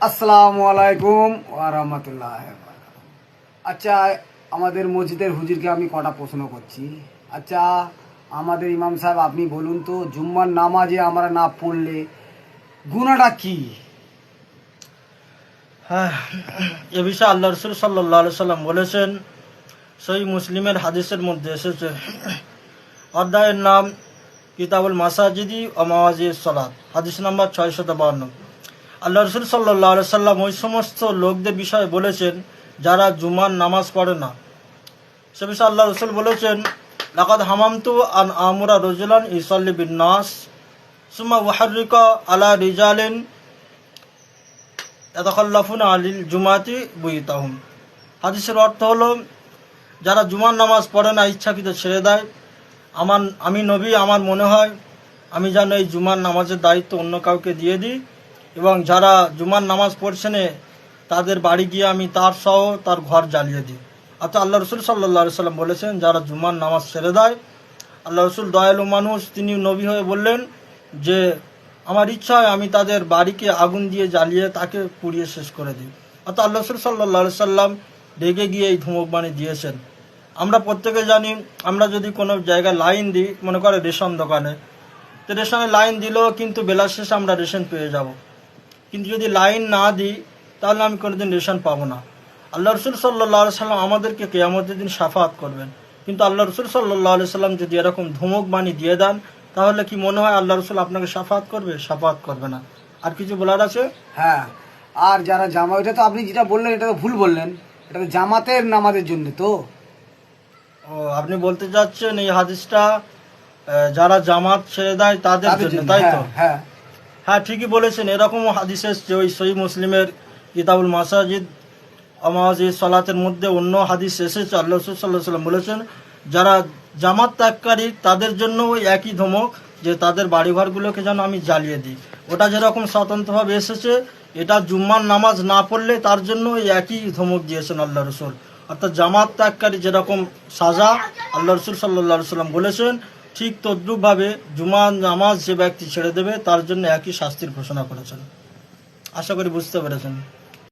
আসসালামু আলাইকুম ওয়া রাহমাতুল্লাহ। আচ্ছা, আমাদের মসজিদের হুজুরকে আমি কটা প্রশ্ন করছি। আচ্ছা, আমাদের ইমাম সাহেব আপনি বলুন তো, জুম্মার নামাজে আমরা না পড়লে গুনাহটা কি? হ্যাঁ, এ বিষয়ে আল্লাহ রসুল সাল্লাহ সাল্লাম বলেছেন, সহিহ মুসলিমের হাদিসের মধ্যে এসেছে, অধ্যায়ের নাম কিতাবুল মাসাজিদি ও মাওয়াজিস সালাত, হাদিস নাম্বার 652। আল্লাহ রসুল সাল্লাহ সাল্লাম ওই সমস্ত লোকদের বিষয়ে বলেছেন যারা জুমার নামাজ পড়ে না। সে বিষয়ে আল্লাহ রসুল বলেছেন, লাকাদ হামামতু আন আমুরা রজুলান ইসাল্লি বিন নাস সুম্মা ওয়াহারিকা আলা রিজালিন ইয়াতাখাল্লাফুনা আলিল জুমাতি বুইতাহুম। হাদিসের অর্থ হলো, যারা জুমার নামাজ পড়ে না, ইচ্ছাকৃত ছেড়ে দেয়, আমি নবী, আমার মনে হয় আমি যেন এই জুমার নামাজের দায়িত্ব অন্য কাউকে দিয়ে দিই, এবং যারা জুমার নামাজ পড়ছে না তাদের বাড়ি গিয়ে আমি তার সহ তার ঘর জ্বালিয়ে দিই। অর্থাৎ আল্লাহ রসুল সাল্লাহ সাল্লাম বলেছেন, যারা জুমার নামাজ ছেড়ে দেয়, আল্লাহ রসুল দয়ালু মানুষ, তিনি নবী হয়ে বললেন যে আমার ইচ্ছা হয় আমি তাদের বাড়িকে আগুন দিয়ে জ্বালিয়ে তাকে পুড়িয়ে শেষ করে দিই। অর্থাৎ আল্লাহ রসুল সাল্লাহ সাল্লাম রেগে গিয়ে এই ধমক বাণী দিয়েছেন। আমরা প্রত্যেকে জানি, আমরা যদি কোনো জায়গায় লাইন দিই, মনে করে রেশন দোকানে, তো রেশনে লাইন দিলেও কিন্তু বেলা শেষে আমরা রেশন পেয়ে যাব। কিন্তু যদি লাইন না দিই তাহলে আমি কোনোদিন রেশন পাবো না। আল্লাহ রসুল সাল্লাহ সাল্লাম আমাদেরকে কিয়ামতের দিন শাফাত করবেন, কিন্তু আল্লাহ রসুল সাল্লাহ সাল্লাম যদি এরকম ধমক বাণী দিয়ে দেন, তাহলে কি মনে হয় আল্লাহ রসুল আপনাকে শাফাত করবে? শাফাত করবে না। আর কিছু বলার আছে? হ্যাঁ, আর যারা জামা, এটা তো আপনি যেটা বললেন এটা তো ভুল বললেন, এটা তো জামাতের নামাজের জন্য তো। ও, আপনি বলতে চাচ্ছেন এই হাদিসটা যারা জামাত ছেড়ে দেয় তাদের জন্য, তাই তো? হ্যাঁ, হ্যাঁ, ঠিকই বলেছেন। এরকম হাদিস এসছে ওই সহিহ মুসলিমের কিতাবুল মাসাজিদ আমাজিদ সালাতের মধ্যে অন্য হাদিস এসেছে। আল্লাহ রাসূল সাল্লাল্লাহু আলাইহি ওয়াসাল্লাম বলেছেন, যারা জামাত ত্যাগকারী তাদের জন্য ওই একই ধমক, যে তাদের বাড়িঘরগুলোকে যেন আমি জ্বালিয়ে দিই। ওটা যেরকম স্বতন্ত্রভাবে এসেছে, এটা জুম্মার নামাজ না পড়লে তার জন্য ওই একই ধমক দিয়েছেন আল্লাহ রসুল। অর্থাৎ জামাত ত্যাগকারী যেরকম সাজা আল্লাহ রসুল সাল্লাল্লাহু আলাইহি ওয়াসাল্লাম বলেছেন, ঠিক তদ্রূপভাবে জুমার নামাজ যে ব্যক্তি ছেড়ে দেবে তার জন্য একই শাস্তির ঘোষণা করেছেন। আশা করি বুঝতে পেরেছেন।